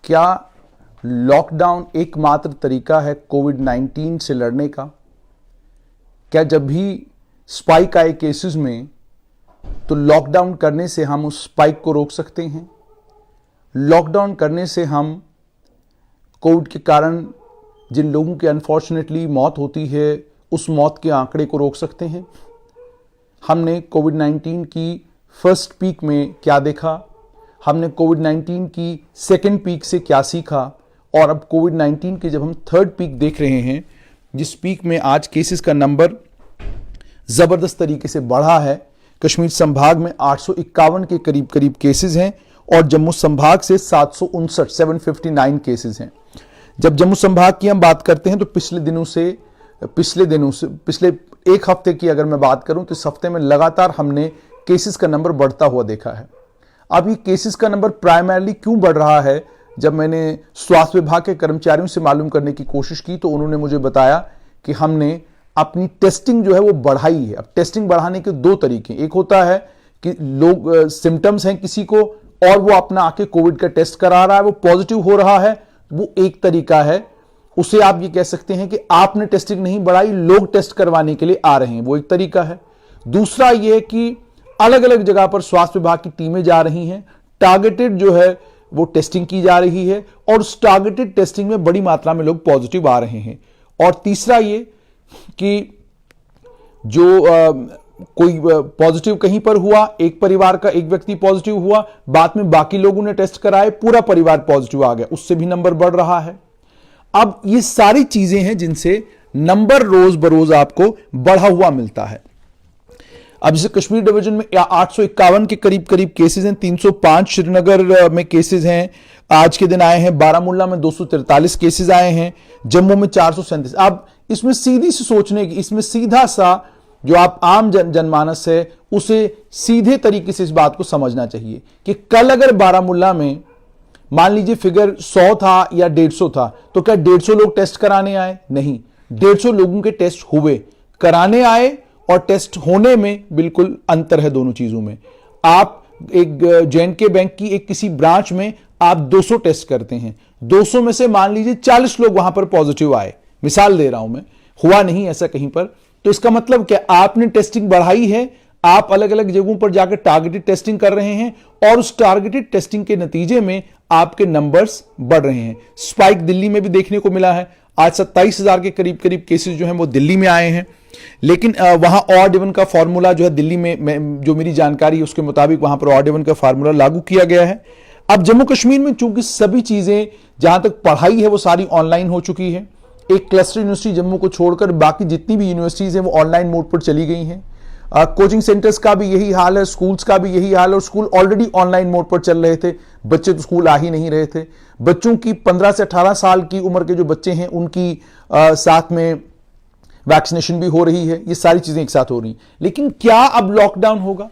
क्या लॉकडाउन एकमात्र तरीका है कोविड-19 से लड़ने का? क्या जब भी स्पाइक आए केसेस में तो लॉकडाउन करने से हम उस स्पाइक को रोक सकते हैं? लॉकडाउन करने से हम कोविड के कारण जिन लोगों की अनफॉर्चुनेटली मौत होती है उस मौत के आंकड़े को रोक सकते हैं? हमने कोविड-19 की फर्स्ट पीक में क्या देखा, हमने कोविड-19 की सेकेंड पीक से क्या सीखा, और अब कोविड-19 के जब हम थर्ड पीक देख रहे हैं, जिस पीक में आज केसेस का नंबर ज़बरदस्त तरीके से बढ़ा है। कश्मीर संभाग में 851 के करीब करीब केसेस हैं और जम्मू संभाग से 759 केसेस हैं। जब जम्मू संभाग की हम बात करते हैं तो पिछले एक हफ्ते की अगर मैं बात करूं तो इस हफ्ते में लगातार हमने केसेस का नंबर बढ़ता हुआ देखा है। अब ये केसेस का नंबर प्राइमरली क्यों बढ़ रहा है, जब मैंने स्वास्थ्य विभाग के कर्मचारियों से मालूम करने की कोशिश की तो उन्होंने मुझे बताया कि हमने अपनी टेस्टिंग जो है वो बढ़ाई है। अब टेस्टिंग बढ़ाने के दो तरीके, एक होता है कि लोग सिम्टम्स हैं किसी को और वो अपना आके कोविड का टेस्ट करा रहा है, वो पॉजिटिव हो रहा है, वो एक तरीका है। उसे आप ये कह सकते हैं कि आपने टेस्टिंग नहीं बढ़ाई, लोग टेस्ट करवाने के लिए आ रहे हैं, वो एक तरीका है। दूसरा ये कि अलग अलग जगह पर स्वास्थ्य विभाग की टीमें जा रही हैं, टारगेटेड जो है वो टेस्टिंग की जा रही है और उस टारगेटेड टेस्टिंग में बड़ी मात्रा में लोग पॉजिटिव आ रहे हैं। और तीसरा ये कि जो कोई पॉजिटिव कहीं पर हुआ, एक परिवार का एक व्यक्ति पॉजिटिव हुआ, बाद में बाकी लोगों ने टेस्ट कराए, पूरा परिवार पॉजिटिव आ गया, उससे भी नंबर बढ़ रहा है। अब ये सारी चीजें हैं जिनसे नंबर रोज बरोज आपको बढ़ा हुआ मिलता है। अब जैसे कश्मीर डिवीजन में 851 के करीब करीब केसेस हैं, 305 श्रीनगर में केसेस हैं, आज के दिन आए हैं। बारामूला में 243 केसेस आए हैं, जम्मू में 437। अब इसमें सीधी सी सोचने की, इसमें सीधा सा जो आप आम जनमानस है उसे सीधे तरीके से इस बात को समझना चाहिए कि कल अगर बारामूला में मान लीजिए फिगर 100 था या 150 था तो क्या 150 लोग टेस्ट कराने आए? नहीं, 150 लोगों के टेस्ट हुए, कराने आए और टेस्ट होने में बिल्कुल अंतर है दोनों चीजों में। आप एक J&K बैंक की एक किसी ब्रांच में आप 200 टेस्ट करते हैं, 200 में से मान लीजिए 40 लोग वहां पर पॉजिटिव आए, मिसाल दे रहा हूं मैं, हुआ नहीं ऐसा कहीं पर, तो इसका मतलब क्या, आपने टेस्टिंग बढ़ाई है, आप अलग अलग जगहों पर जाकर टारगेटेड टेस्टिंग कर रहे हैं और उस टारगेटेड टेस्टिंग के नतीजे में आपके नंबर्स बढ़ रहे हैं। स्पाइक दिल्ली में भी देखने को मिला है, आज 27,000 के करीब करीब केसेस जो हैं वो दिल्ली में आए हैं, लेकिन वहां ऑड इवन का फॉर्मूला जो है दिल्ली में जो मेरी जानकारी है उसके मुताबिक वहां पर ऑड इवन का फार्मूला लागू किया गया है। अब जम्मू कश्मीर में चूंकि सभी चीजें जहां तक पढ़ाई है वो सारी ऑनलाइन हो चुकी है, एक क्लस्टर यूनिवर्सिटी जम्मू को छोड़कर बाकी जितनी भी यूनिवर्सिटीज हैं वो ऑनलाइन मोड पर चली गई हैं। कोचिंग सेंटर्स का भी यही हाल है, स्कूल्स का भी यही हाल है, और स्कूल ऑलरेडी ऑनलाइन मोड पर चल रहे थे, बच्चे तो स्कूल आ ही नहीं रहे थे। बच्चों की 15 से 18 साल की उम्र के जो बच्चे हैं उनकी साथ में वैक्सीनेशन भी हो रही है, ये सारी चीजें एक साथ हो रही। लेकिन क्या अब लॉकडाउन होगा?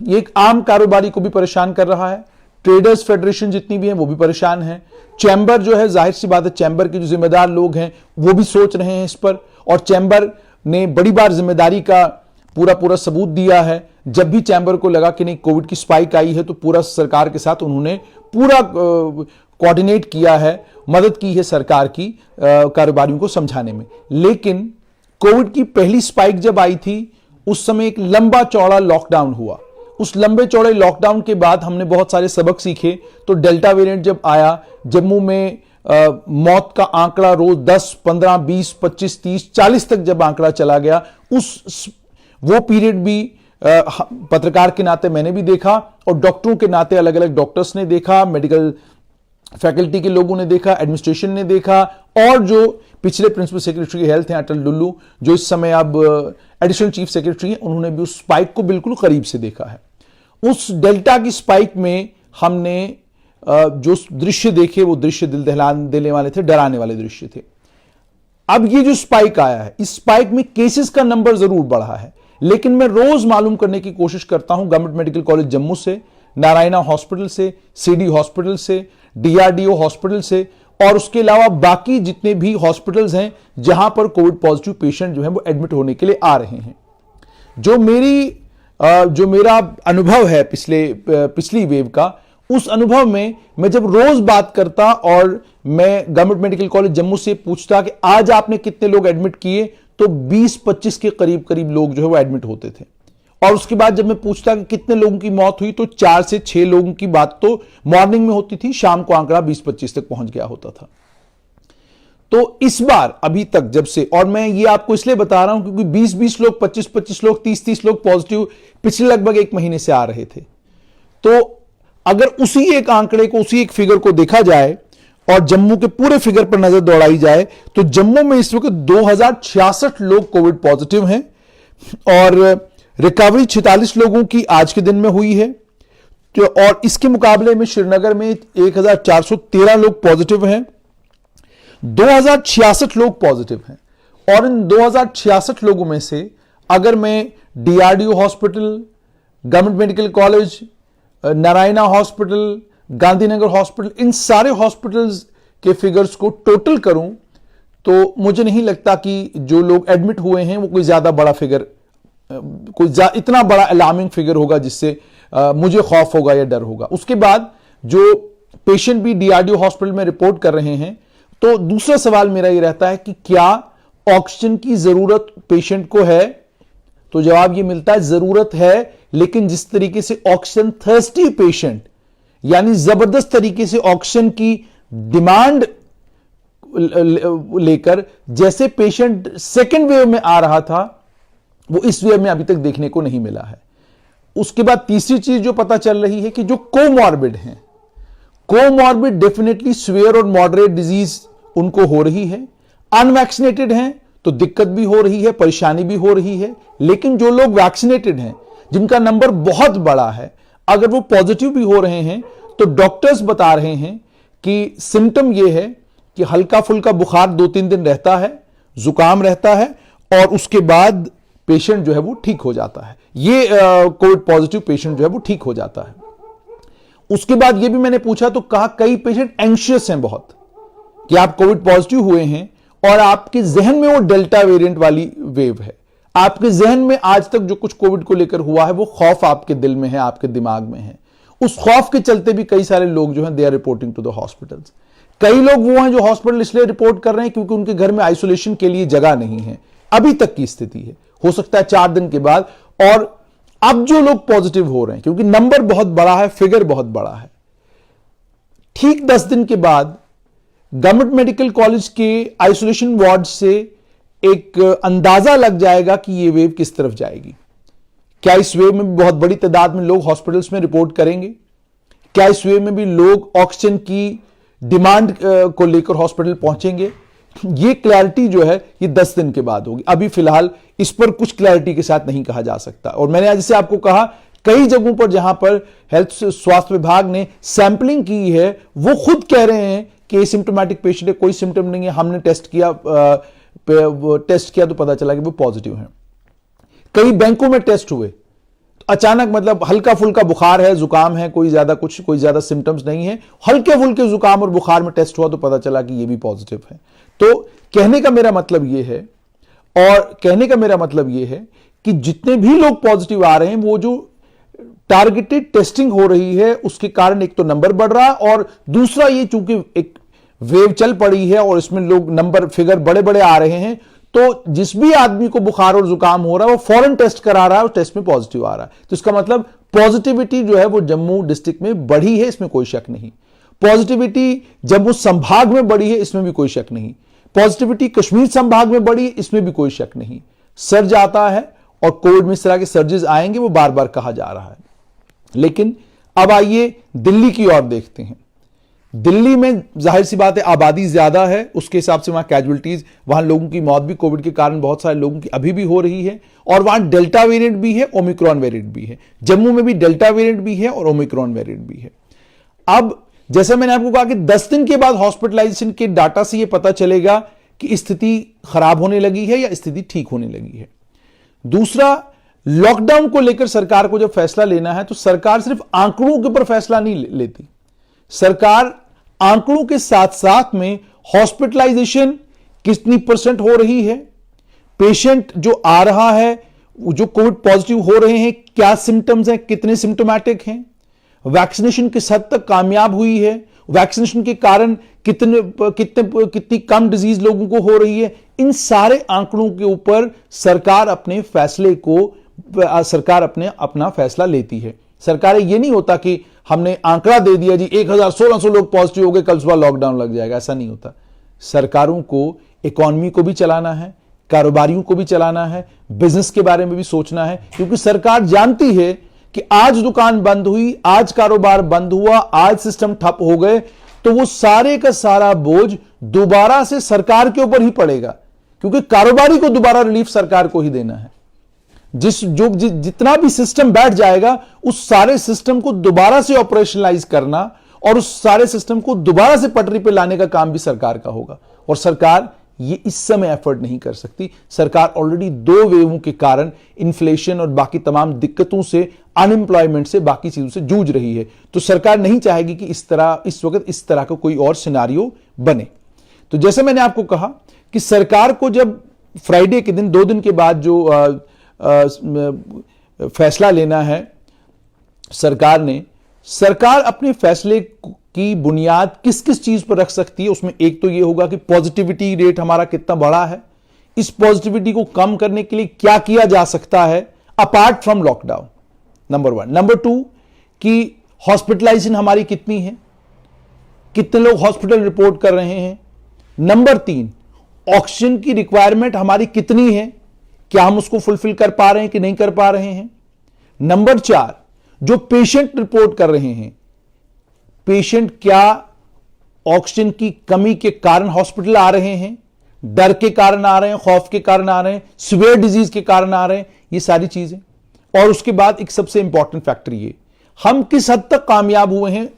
ये एक आम कारोबारी को भी परेशान कर रहा है, ट्रेडर्स फेडरेशन जितनी भी हैं वो भी परेशान हैं, चैम्बर जो है, जाहिर सी बात है चैम्बर के जो जिम्मेदार लोग हैं वो भी सोच रहे हैं इस पर, और चैम्बर ने बड़ी बार जिम्मेदारी का पूरा सबूत दिया है। जब भी चैम्बर को लगा कि नहीं कोविड की स्पाइक आई है तो पूरा सरकार के साथ उन्होंने पूरा कोऑर्डिनेट किया है, मदद की है सरकार की कारोबारियों को समझाने में। लेकिन कोविड की पहली स्पाइक जब आई थी उस समय एक लंबा चौड़ा लॉकडाउन हुआ, उस लंबे चौड़े लॉकडाउन के बाद हमने बहुत सारे सबक सीखे। तो डेल्टा वेरिएंट जब आया, जम्मू में मौत का आंकड़ा रोज 10, 15, 20, 25, 30, 40 तक जब आंकड़ा चला गया, वो पीरियड भी पत्रकार के नाते मैंने भी देखा और डॉक्टरों के नाते अलग अलग डॉक्टर्स ने देखा, मेडिकल फैकल्टी के लोगों ने देखा, एडमिनिस्ट्रेशन ने देखा, और जो पिछले प्रिंसिपल सेक्रेटरी हेल्थ हैं अटल डुल्लू, जो इस समय अब एडिशनल चीफ सेक्रेटरी हैं, उन्होंने भी उस स्पाइक को बिल्कुल करीब से देखा है। उस डेल्टा की स्पाइक में हमने जो दृश्य देखे वो दृश्य दिल दहला देने वाले थे, डराने वाले दृश्य थे। अब ये जो स्पाइक आया है, इस स्पाइक में केसेस का नंबर जरूर बढ़ा है, लेकिन मैं रोज मालूम करने की कोशिश करता हूं गवर्नमेंट मेडिकल कॉलेज जम्मू से, नारायणा हॉस्पिटल से, सीडी हॉस्पिटल से, DRDO हॉस्पिटल से, और उसके अलावा बाकी जितने भी हॉस्पिटल्स हैं जहां पर कोविड पॉजिटिव पेशेंट जो है वो एडमिट होने के लिए आ रहे हैं। जो मेरा अनुभव है पिछली वेव का, उस अनुभव में मैं जब रोज बात करता और मैं गवर्नमेंट मेडिकल कॉलेज जम्मू से पूछता कि आज आपने कितने लोग एडमिट किए, तो 20-25 के करीब करीब लोग जो है वो एडमिट होते थे। और उसके बाद जब मैं पूछता कि कितने लोगों की मौत हुई, तो 4 से 6 लोगों की बात तो मॉर्निंग में होती थी, शाम को आंकड़ा 20-25 तक पहुंच गया होता था। तो इस बार अभी तक जब से, और मैं ये आपको इसलिए बता रहा हूं क्योंकि 20-20 लोग, 25-25 लोग, 30-30 लोग पॉजिटिव पिछले लगभग 1 महीने से आ रहे थे। तो अगर उसी एक आंकड़े को, उसी एक फिगर को देखा जाए और जम्मू के पूरे फिगर पर नजर दौड़ाई जाए, तो जम्मू में इस वक्त 2066 लोग कोविड पॉजिटिव हैं और रिकवरी 46 लोगों की आज के दिन में हुई है। तो और इसके मुकाबले में श्रीनगर में 1413 लोग पॉजिटिव हैं, 2066 लोग पॉजिटिव हैं। और इन 2066 लोगों में से अगर मैं DRDO hospital, government medical college, Narayana hospital, Gandhinagar hospital, इन सारे हॉस्पिटल्स के फिगर्स को टोटल करूं, तो मुझे नहीं लगता कि जो लोग एडमिट हुए हैं वो कोई ज्यादा बड़ा फिगर, इतना बड़ा अलार्मिंग फिगर होगा जिससे मुझे खौफ होगा या डर होगा। उसके बाद जो पेशेंट भी डीआरडीओ हॉस्पिटल में रिपोर्ट कर रहे हैं, तो दूसरा सवाल मेरा ये रहता है कि क्या ऑक्सीजन की जरूरत पेशेंट को है? तो जवाब ये मिलता है जरूरत है, लेकिन जिस तरीके से ऑक्सीजन थर्स्टी पेशेंट, यानी जबरदस्त तरीके से ऑक्सीजन की डिमांड लेकर जैसे पेशेंट सेकेंड वेव में आ रहा था, वो इस वेव में अभी तक देखने को नहीं मिला है। उसके बाद तीसरी चीज जो पता चल रही है कि जो कोमॉर्बिड हैं, कोमॉर्बिड डेफिनेटली सीवियर और मॉडरेट डिजीज उनको हो रही है। अनवैक्सीनेटेड हैं तो दिक्कत भी हो रही है, परेशानी भी हो रही है। लेकिन जो लोग वैक्सीनेटेड हैं, जिनका नंबर बहुत बड़ा है, अगर वो पॉजिटिव भी हो रहे हैं, तो डॉक्टर्स बता रहे हैं कि सिम्टम ये है कि हल्का फुल्का बुखार 2-3 दिन रहता है, जुकाम रहता है, और उसके बाद पेशेंट जो है वो ठीक हो जाता है। ये कोविड पॉजिटिव पेशेंट जो है वो ठीक हो जाता है। उसके बाद ये भी मैंने पूछा तो कहा कई पेशेंट एंग्शियस हैं बहुत, कि आप कोविड पॉजिटिव हुए हैं और आपके जहन में वो डेल्टा वेरिएंट वाली वेव है। आपके जहन में आज तक जो कुछ कोविड को लेकर हुआ है वो खौफ आपके दिल में है, आपके दिमाग में है। उस खौफ के चलते भी कई सारे लोग जो हैं they are reporting to the hospitals. कई लोग वो हैं जो हॉस्पिटल इसलिए रिपोर्ट कर रहे हैं क्योंकि उनके घर में आइसोलेशन के लिए जगह नहीं है। अभी तक की स्थिति है, हो सकता है 4 दिन के बाद। और अब जो लोग पॉजिटिव हो रहे हैं, क्योंकि नंबर बहुत बड़ा है, फिगर बहुत बड़ा है, ठीक 10 दिन के बाद गवर्नमेंट मेडिकल कॉलेज के आइसोलेशन वार्ड से एक अंदाजा लग जाएगा कि ये वेव किस तरफ जाएगी। क्या इस वेव में बहुत बड़ी तादाद में लोग हॉस्पिटल्स में रिपोर्ट करेंगे? क्या इस वेव में भी लोग ऑक्सीजन की डिमांड को लेकर हॉस्पिटल पहुंचेंगे? ये क्लैरिटी जो है ये 10 दिन के बाद होगी। अभी फिलहाल इस पर कुछ क्लैरिटी के साथ नहीं कहा जा सकता। और मैंने आज जैसे आपको कहा, कई जगहों पर जहां पर स्वास्थ्य विभाग ने सैंपलिंग की है, वो खुद कह रहे हैं कि सिम्टोमेटिक पेशेंट है, कोई सिम्टम नहीं है, हमने टेस्ट किया तो पता चला कि वो पॉजिटिव हैं। कई बैंकों में टेस्ट हुए, तो अचानक मतलब हल्का फुल्का बुखार है, जुकाम है, कोई ज्यादा सिम्टम्स नहीं है, हल्के फुल्के जुकाम और बुखार में टेस्ट हुआ तो पता चला कि ये भी पॉजिटिव है। तो कहने का मेरा मतलब ये है कि जितने भी लोग पॉजिटिव आ रहे हैं, वो जो टारगेटेड टेस्टिंग हो रही है उसके कारण एक तो नंबर बढ़ रहा है, और दूसरा ये चूंकि एक वेव चल पड़ी है और इसमें लोग नंबर फिगर बड़े बड़े आ रहे हैं, तो जिस भी आदमी को बुखार और जुकाम हो रहा है वो फौरन टेस्ट करा रहा है और टेस्ट में पॉजिटिव आ रहा है। तो इसका मतलब पॉजिटिविटी जो है वो जम्मू डिस्ट्रिक्ट में बढ़ी है, इसमें कोई शक नहीं। पॉजिटिविटी जम्मू संभाग में बढ़ी है, इसमें भी कोई शक नहीं। पॉजिटिविटी कश्मीर संभाग में बढ़ी, इसमें भी कोई शक नहीं। सर्ज आता है और कोविड में इस तरह के सर्जेस आएंगे, वो बार बार कहा जा रहा है। लेकिन अब आइए दिल्ली की ओर देखते हैं। दिल्ली में जाहिर सी बात है आबादी ज्यादा है, उसके हिसाब से वहां कैजुअलिटीज, वहां लोगों की मौत भी कोविड के कारण बहुत सारे लोगों की अभी भी हो रही है, और वहां डेल्टा वेरिएंट भी है, ओमिक्रॉन वेरिएंट भी है। जम्मू में भी डेल्टा वेरिएंट भी है और ओमिक्रॉन वेरिएंट भी है। अब जैसा मैंने आपको कहा कि 10 दिन के बाद हॉस्पिटलाइजेशन के डाटा से यह पता चलेगा कि स्थिति खराब होने लगी है या स्थिति ठीक होने लगी है। दूसरा, लॉकडाउन को लेकर सरकार को जब फैसला लेना है तो सरकार सिर्फ आंकड़ों के ऊपर फैसला नहीं लेती। सरकार आंकड़ों के साथ साथ में हॉस्पिटलाइजेशन कितनी % हो रही है, पेशेंट जो आ रहा है, जो कोविड पॉजिटिव हो रहे हैं, क्या सिम्टम्स हैं, कितने सिम्टोमैटिक हैं, वैक्सीनेशन किस हद तक कामयाब हुई है, वैक्सीनेशन के कारण कितनी कम डिजीज लोगों को हो रही है, इन सारे आंकड़ों के ऊपर सरकार अपना फैसला लेती है। सरकारें ये नहीं होता कि हमने आंकड़ा दे दिया जी 1600 लोग पॉजिटिव हो गए, कल सुबह लॉकडाउन लग जाएगा, ऐसा नहीं होता। सरकारों को इकोनॉमी को भी चलाना है, कारोबारियों को भी चलाना है, बिजनेस के बारे में भी सोचना है, क्योंकि सरकार जानती है कि आज दुकान बंद हुई, आज कारोबार बंद हुआ, आज सिस्टम ठप हो गए, तो वो सारे का सारा बोझ दोबारा से सरकार के ऊपर ही पड़ेगा, क्योंकि कारोबारी को दोबारा रिलीफ सरकार को ही देना है। जितना भी सिस्टम बैठ जाएगा, उस सारे सिस्टम को दोबारा से ऑपरेशनलाइज करना और उस सारे सिस्टम को दोबारा से पटरी पे लाने का काम भी सरकार का होगा। और सरकार ये इस समय एफर्ट नहीं कर सकती। सरकार ऑलरेडी 2 वेवों के कारण इन्फ्लेशन और बाकी तमाम दिक्कतों से, अनएम्प्लॉयमेंट से, बाकी चीजों से जूझ रही है। तो सरकार नहीं चाहेगी कि इस वक्त इस तरह का कोई और सिनारियो बने। तो जैसे मैंने आपको कहा कि सरकार को जब फ्राइडे के दिन, 2 दिन के बाद जो फैसला लेना है सरकार अपने फैसले की बुनियाद किस किस चीज पर रख सकती है। उसमें एक तो यह होगा कि पॉजिटिविटी रेट हमारा कितना बड़ा है, इस पॉजिटिविटी को कम करने के लिए क्या किया जा सकता है apart from lockdown, number 1। Number 2 कि हॉस्पिटलाइजेशन हमारी कितनी है, कितने लोग हॉस्पिटल रिपोर्ट कर रहे हैं। नंबर 3 ऑक्सीजन की रिक्वायरमेंट हमारी कितनी है, क्या हम उसको फुलफिल कर पा रहे हैं कि नहीं कर पा रहे हैं। नंबर 4 जो पेशेंट रिपोर्ट कर रहे हैं, पेशेंट क्या ऑक्सीजन की कमी के कारण हॉस्पिटल आ रहे हैं, डर के कारण आ रहे हैं, खौफ के कारण आ रहे हैं, सीवियर डिजीज के कारण आ रहे हैं, ये सारी चीजें। और उसके बाद एक सबसे इंपॉर्टेंट फैक्टर ये, हम किस हद तक कामयाब हुए हैं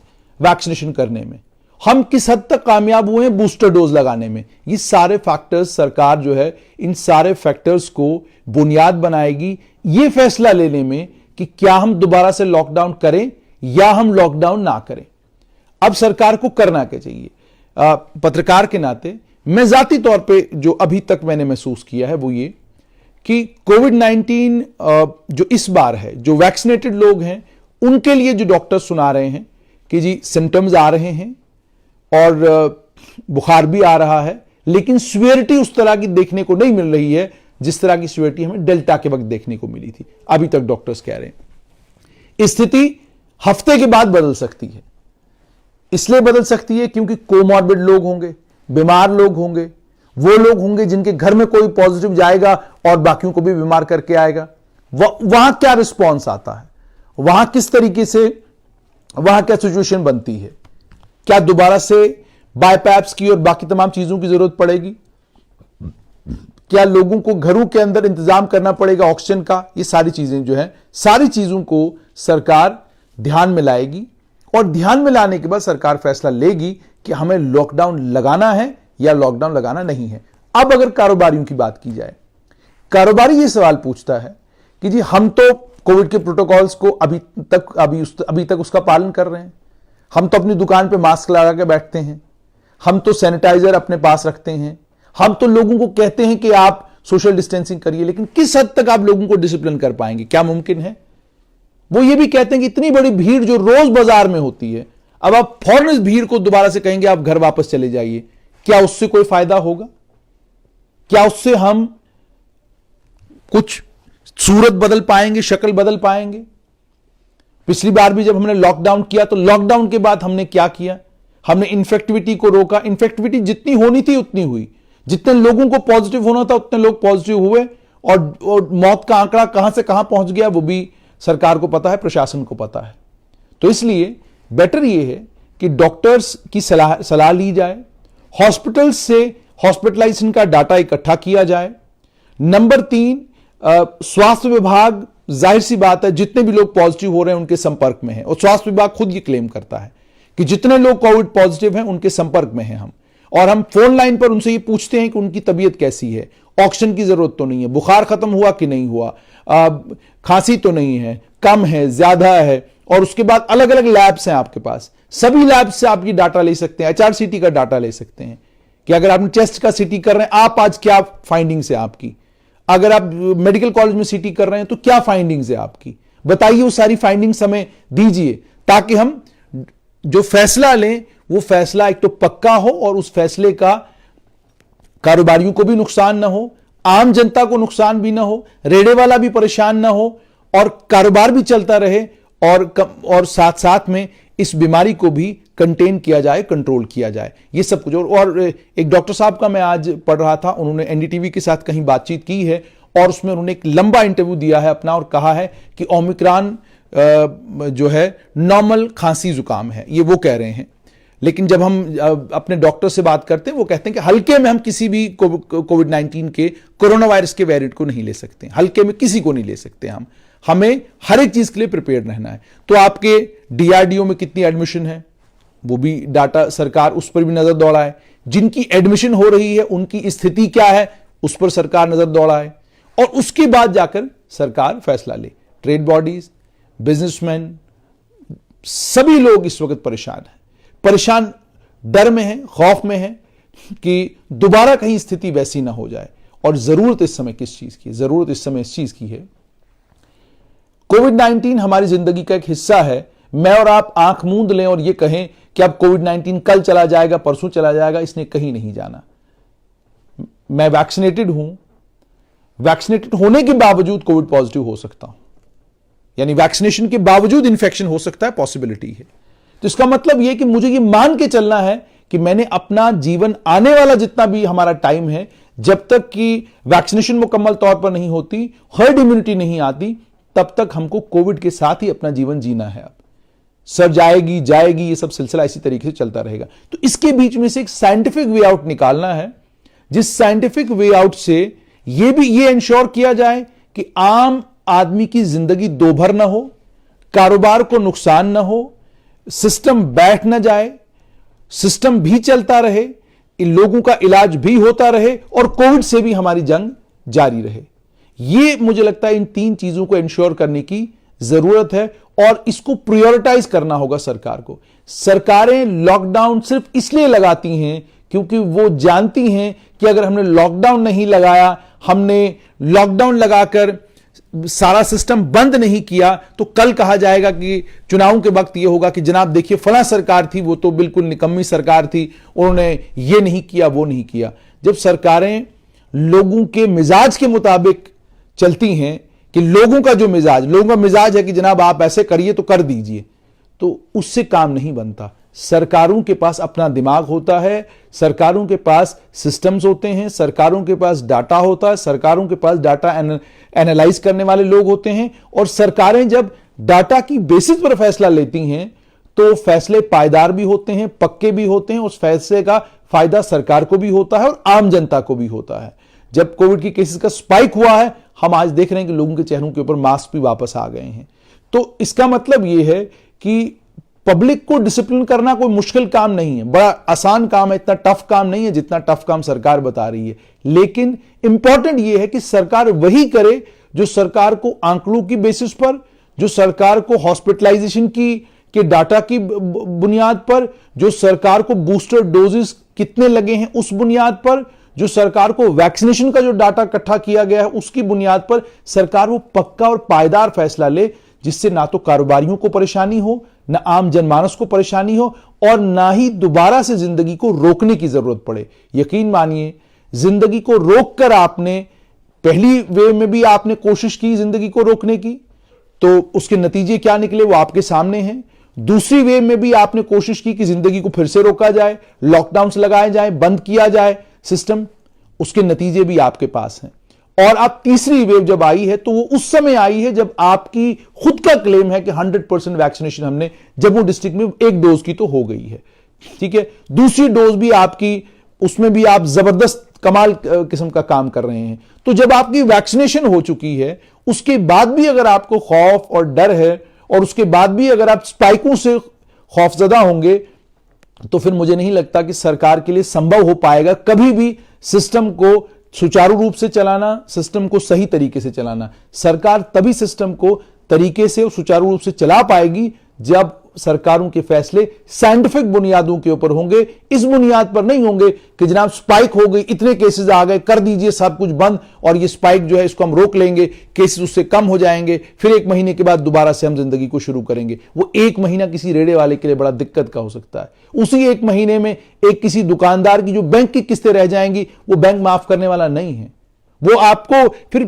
वैक्सीनेशन करने में, हम किस हद तक कामयाब हुए हैं बूस्टर डोज लगाने में। ये सारे फैक्टर्स, सरकार जो है इन सारे फैक्टर्स को बुनियाद बनाएगी ये फैसला लेने में कि क्या हम दोबारा से लॉकडाउन करें या हम लॉकडाउन ना करें। अब सरकार को करना क्या चाहिए। पत्रकार के नाते मैं जाती तौर पे जो अभी तक मैंने महसूस किया है वो ये कि कोविड-19 जो इस बार है, जो वैक्सीनेटेड लोग हैं उनके लिए जो डॉक्टर सुना रहे हैं कि जी सिम्टम्स आ रहे हैं और बुखार भी आ रहा है, लेकिन सीवियरिटी उस तरह की देखने को नहीं मिल रही है जिस तरह की सीवियरिटी हमें डेल्टा के वक्त देखने को मिली थी। अभी तक डॉक्टर्स कह रहे हैं स्थिति हफ्ते के बाद बदल सकती है। इसलिए बदल सकती है क्योंकि कोमॉर्बिड लोग होंगे, बीमार लोग होंगे, वो लोग होंगे जिनके घर में कोई पॉजिटिव जाएगा और बाकियों को भी बीमार करके आएगा। वहां क्या रिस्पॉन्स आता है, वहां किस तरीके से, वहां क्या सिचुएशन बनती है, क्या दोबारा से बाईपैप्स की और बाकी तमाम चीजों की जरूरत पड़ेगी, क्या लोगों को घरों के अंदर इंतजाम करना पड़ेगा ऑक्सीजन का। ये सारी चीजें जो है, सारी चीजों को सरकार ध्यान में लाएगी और ध्यान में लाने के बाद सरकार फैसला लेगी कि हमें लॉकडाउन लगाना है या लॉकडाउन लगाना नहीं है। अब अगर कारोबारियों की बात की जाए, कारोबारी ये सवाल पूछता है कि जी हम तो कोविड के प्रोटोकॉल्स को अभी तक उसका पालन कर रहे हैं, हम तो अपनी दुकान पे मास्क लगा के बैठते हैं, हम तो सैनिटाइजर अपने पास रखते हैं, हम तो लोगों को कहते हैं कि आप सोशल डिस्टेंसिंग करिए, लेकिन किस हद तक आप लोगों को डिसिप्लिन कर पाएंगे, क्या मुमकिन है। वो ये भी कहते हैं कि इतनी बड़ी भीड़ जो रोज बाजार में होती है, अब आप फौरन इस भीड़ को दोबारा से कहेंगे आप घर वापस चले जाइए, क्या उससे कोई फायदा होगा, क्या उससे हम कुछ सूरत बदल पाएंगे, शक्ल बदल पाएंगे। पिछली बार भी जब हमने लॉकडाउन किया तो लॉकडाउन के बाद हमने क्या किया, हमने इन्फेक्टिविटी को रोका। इन्फेक्टिविटी जितनी होनी थी उतनी हुई, जितने लोगों को पॉजिटिव होना था उतने लोग पॉजिटिव हुए और मौत का आंकड़ा कहां से कहां पहुंच गया वो भी सरकार को पता है, प्रशासन को पता है। तो इसलिए बेटर ये है कि डॉक्टर्स की सलाह ली जाए, हॉस्पिटल से हॉस्पिटलाइजेशन का डाटा इकट्ठा किया जाए। नंबर 3 स्वास्थ्य विभाग, जाहिर सी बात है जितने भी लोग पॉजिटिव हो रहे हैं उनके संपर्क में है, और स्वास्थ्य विभाग खुद ये क्लेम करता है कि जितने लोग कोविड पॉजिटिव हैं उनके संपर्क में हैं हम, और हम फोन लाइन पर उनसे ये पूछते हैं कि उनकी तबीयत कैसी है, ऑक्सीजन की जरूरत तो नहीं है, बुखार खत्म हुआ कि नहीं हुआ, खांसी तो नहीं है, कम है, ज्यादा है। और उसके बाद अलग अलग लैब्स हैं आपके पास, सभी लैब्स से आप ये डाटा ले सकते हैं, HRCT का डाटा ले सकते हैं कि अगर आपने चेस्ट का CT कर रहे हैं आप आज क्या फाइंडिंग्स है आपकी, अगर आप मेडिकल कॉलेज में CT कर रहे हैं तो क्या फाइंडिंग्स है आपकी, बताइए वो सारी फाइंडिंग्स हमें दीजिए ताकि हम जो फैसला लें वो फैसला एक तो पक्का हो और उस फैसले का कारोबारियों को भी नुकसान ना हो, आम जनता को नुकसान भी ना हो, रेड़े वाला भी परेशान ना हो और कारोबार भी चलता रहे और साथ साथ में इस बीमारी को भी कंटेन किया जाए, कंट्रोल किया जाए। ये सब कुछ। और एक डॉक्टर साहब का मैं आज पढ़ रहा था, उन्होंने एनडीटीवी के साथ कहीं बातचीत की है और उसमें उन्होंने एक लंबा इंटरव्यू दिया है अपना और कहा है कि ओमिक्रॉन जो है नॉर्मल खांसी जुकाम है, ये वो कह रहे हैं। लेकिन जब हम अपने डॉक्टर से बात करते हैं वो कहते हैं कि हल्के में हम किसी भी कोविड-19 के कोरोना वायरस के वेरिएंट को नहीं ले सकते, हल्के में किसी को नहीं ले सकते हम, हमें हर एक चीज के लिए प्रिपेयर रहना है। तो आपके डीआरडीओ में कितनी एडमिशन है वो भी डाटा सरकार उस पर भी नजर दौड़ाए, जिनकी एडमिशन हो रही है उनकी स्थिति क्या है उस पर सरकार नजर दौड़ाए और उसके बाद जाकर सरकार फैसला ले। ट्रेड बॉडीज, बिजनेसमैन, सभी लोग इस वक्त परेशान डर में है, खौफ में है कि दोबारा कहीं स्थिति वैसी ना हो जाए। और जरूरत इस समय किस चीज की? जरूरत इस समय इस चीज की है, कोविड-19 हमारी जिंदगी का एक हिस्सा है। मैं और आप आंख मूंद लें और यह कहें कि अब कोविड-19 कल चला जाएगा, परसों चला जाएगा, इसने कहीं नहीं जाना। मैं वैक्सीनेटेड हूं, वैक्सीनेटेड होने के बावजूद कोविड पॉजिटिव हो सकता हूं, यानी वैक्सीनेशन के बावजूद इंफेक्शन हो सकता है, पॉसिबिलिटी है। तो इसका मतलब यह कि मुझे यह मान के चलना है कि मैंने अपना जीवन, आने वाला जितना भी हमारा टाइम है, जब तक कि वैक्सीनेशन मुकम्मल तौर पर नहीं होती, हर्ड इम्यूनिटी नहीं आती, तब तक हमको कोविड के साथ ही अपना जीवन जीना है। अब सब जाएगी ये सब सिलसिला इसी तरीके से चलता रहेगा। तो इसके बीच में से एक साइंटिफिक वे आउट निकालना है, जिस साइंटिफिक वे आउट से ये इंश्योर किया जाए कि आम आदमी की जिंदगी दोभर ना हो, कारोबार को नुकसान ना हो, सिस्टम बैठ ना जाए, सिस्टम भी चलता रहे, इन लोगों का इलाज भी होता रहे और कोविड से भी हमारी जंग जारी रहे। ये मुझे लगता है इन तीन चीजों को इंश्योर करने की जरूरत है और इसको प्रायोरिटाइज करना होगा सरकार को। सरकारें लॉकडाउन सिर्फ इसलिए लगाती हैं क्योंकि वो जानती हैं कि अगर हमने लॉकडाउन नहीं लगाया, हमने लॉकडाउन लगाकर सारा सिस्टम बंद नहीं किया, तो कल कहा जाएगा कि चुनाव के वक्त यह होगा कि जनाब देखिए फला सरकार थी, वो तो बिल्कुल निकम्मी सरकार थी, उन्होंने ये नहीं किया वो नहीं किया। जब सरकारें लोगों के मिजाज के मुताबिक चलती हैं कि लोगों का मिजाज है कि जनाब आप ऐसे करिए तो कर दीजिए, तो उससे काम नहीं बनता। सरकारों के पास अपना दिमाग होता है, सरकारों के पास सिस्टम्स होते हैं, सरकारों के पास डाटा होता है, सरकारों के पास डाटा एनालाइज करने वाले लोग होते हैं और सरकारें जब डाटा की बेसिस पर फैसला लेती हैं तो फैसले पायदार भी होते हैं, पक्के भी होते हैं। उस फैसले का फायदा सरकार को भी होता है और आम जनता को भी होता है। जब कोविड की केसेस का स्पाइक हुआ है, हम आज देख रहे हैं कि लोगों के चेहरों के ऊपर मास्क भी वापस आ गए हैं। तो इसका मतलब यह है कि पब्लिक को डिसिप्लिन करना कोई मुश्किल काम नहीं है, बड़ा आसान काम है, इतना टफ काम नहीं है जितना टफ काम सरकार बता रही है। लेकिन इंपॉर्टेंट यह है कि सरकार वही करे जो सरकार को आंकड़ों की बेसिस पर, जो सरकार को हॉस्पिटलाइजेशन के डाटा की बुनियाद पर, जो सरकार को बूस्टर डोजेस कितने लगे हैं उस बुनियाद पर, जो सरकार को वैक्सीनेशन का जो डाटा इकट्ठा किया गया है उसकी बुनियाद पर सरकार वो पक्का और पायदार फैसला ले, जिससे ना तो कारोबारियों को परेशानी हो, ना आम जनमानस को परेशानी हो और ना ही दोबारा से जिंदगी को रोकने की जरूरत पड़े। यकीन मानिए, जिंदगी को रोककर आपने पहली वेव में भी आपने कोशिश की जिंदगी को रोकने की, तो उसके नतीजे क्या निकले वो आपके सामने हैं। दूसरी वेव में भी आपने कोशिश की कि जिंदगी को फिर से रोका जाए, लॉकडाउन लगाए जाए, बंद किया जाए सिस्टम, उसके नतीजे भी आपके पास हैं। और अब तीसरी वेव जब आई है तो वो उस समय आई है जब आपकी खुद का क्लेम है कि 100% वैक्सीनेशन हमने जम्मू डिस्ट्रिक्ट में एक डोज की तो हो गई है, ठीक है, दूसरी डोज भी आपकी, उसमें भी आप जबरदस्त कमाल किस्म का काम कर रहे हैं। तो जब आपकी वैक्सीनेशन हो चुकी है, उसके बाद भी अगर आपको खौफ और डर है और उसके बाद भी अगर आप स्पाइकों से खौफजदा होंगे, तो फिर मुझे नहीं लगता कि सरकार के लिए संभव हो पाएगा कभी भी सिस्टम को सुचारू रूप से चलाना, सिस्टम को सही तरीके से चलाना। सरकार तभी सिस्टम को तरीके से और सुचारू रूप से चला पाएगी जब सरकारों के फैसले साइंटिफिक बुनियादों के ऊपर होंगे, इस बुनियाद पर नहीं होंगे कि जनाब स्पाइक हो गई, इतने केसेस आ गए, कर दीजिए सब कुछ बंद और ये स्पाइक जो है इसको हम रोक लेंगे, केसेस उससे कम हो जाएंगे, फिर 1 महीने के बाद दोबारा से हम जिंदगी को शुरू करेंगे। वो 1 महीना किसी रेड़े वाले के लिए बड़ा दिक्कत का हो सकता है। उसी 1 महीने में एक किसी दुकानदार की जो बैंक की किस्तें रह जाएंगी, वो बैंक माफ करने वाला नहीं है। वो आपको फिर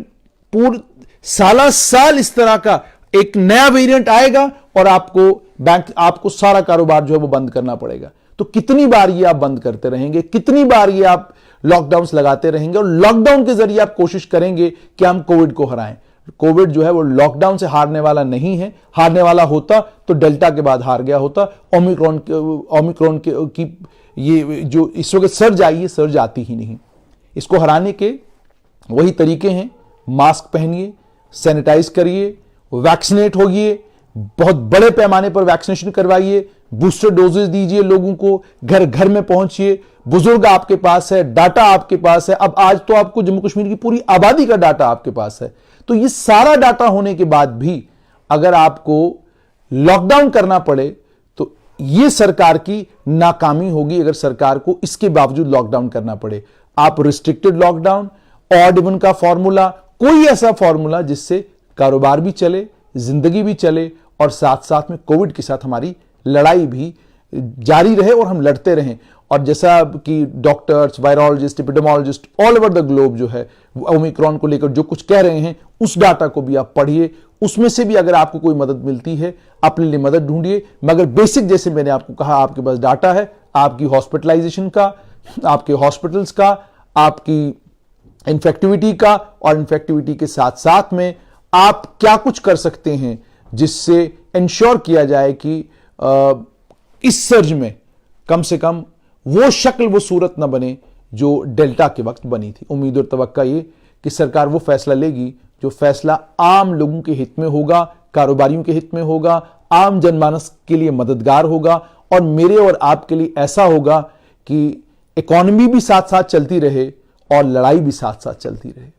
पूरे साला साल इस तरह का एक नया वेरिएंट आएगा और आपको सारा कारोबार जो है वो बंद करना पड़ेगा। तो कितनी बार ये आप बंद करते रहेंगे, कितनी बार ये आप लॉकडाउन्स लगाते रहेंगे और लॉकडाउन के जरिए आप कोशिश करेंगे कि हम कोविड को हराएं। कोविड जो है वो लॉकडाउन से हारने वाला नहीं है। हारने वाला होता तो डेल्टा के बाद हार गया होता। ओमिक्रॉन की ये जो इस वक्त सर्ज आई है, सर्ज आती ही नहीं। इसको हराने के वही तरीके हैं, मास्क पहनिए, सैनिटाइज करिए, वैक्सीनेट होइए, बहुत बड़े पैमाने पर वैक्सीनेशन करवाइए, बूस्टर डोजेज दीजिए लोगों को, घर घर में पहुंचिए। बुजुर्ग आपके पास है, डाटा आपके पास है। अब आज तो आपको जम्मू कश्मीर की पूरी आबादी का डाटा आपके पास है। तो ये सारा डाटा होने के बाद भी अगर आपको लॉकडाउन करना पड़े तो ये सरकार की नाकामी होगी। अगर सरकार को इसके बावजूद लॉकडाउन करना पड़े, आप रिस्ट्रिक्टेड लॉकडाउन, ऑड इवन का फॉर्मूला, कोई ऐसा फॉर्मूला जिससे कारोबार भी चले, जिंदगी भी चले और साथ साथ में कोविड के साथ हमारी लड़ाई भी जारी रहे और हम लड़ते रहें। और जैसा कि doctors, virologist, epidemiologist all over the globe जो है ओमिक्रॉन को लेकर जो कुछ कह रहे हैं, उस डाटा को भी आप पढ़िए। उसमें से भी अगर आपको कोई मदद मिलती है, अपने लिए मदद ढूंढिए। मगर बेसिक जैसे मैंने आपको कहा, आपके पास डाटा है, आपकी हॉस्पिटलाइजेशन का, आपके हॉस्पिटल्स का, आपकी इन्फेक्टिविटी का, और इन्फेक्टिविटी के साथ साथ में आप क्या कुछ कर सकते हैं जिससे इंश्योर किया जाए कि इस सर्ज में कम से कम वो शक्ल, वो सूरत ना बने जो डेल्टा के वक्त बनी थी। उम्मीद और तवक्का ये कि सरकार वो फैसला लेगी जो फैसला आम लोगों के हित में होगा, कारोबारियों के हित में होगा, आम जनमानस के लिए मददगार होगा और मेरे और आपके लिए ऐसा होगा कि इकॉनमी भी साथ साथ चलती रहे और लड़ाई भी साथ साथ चलती रहे।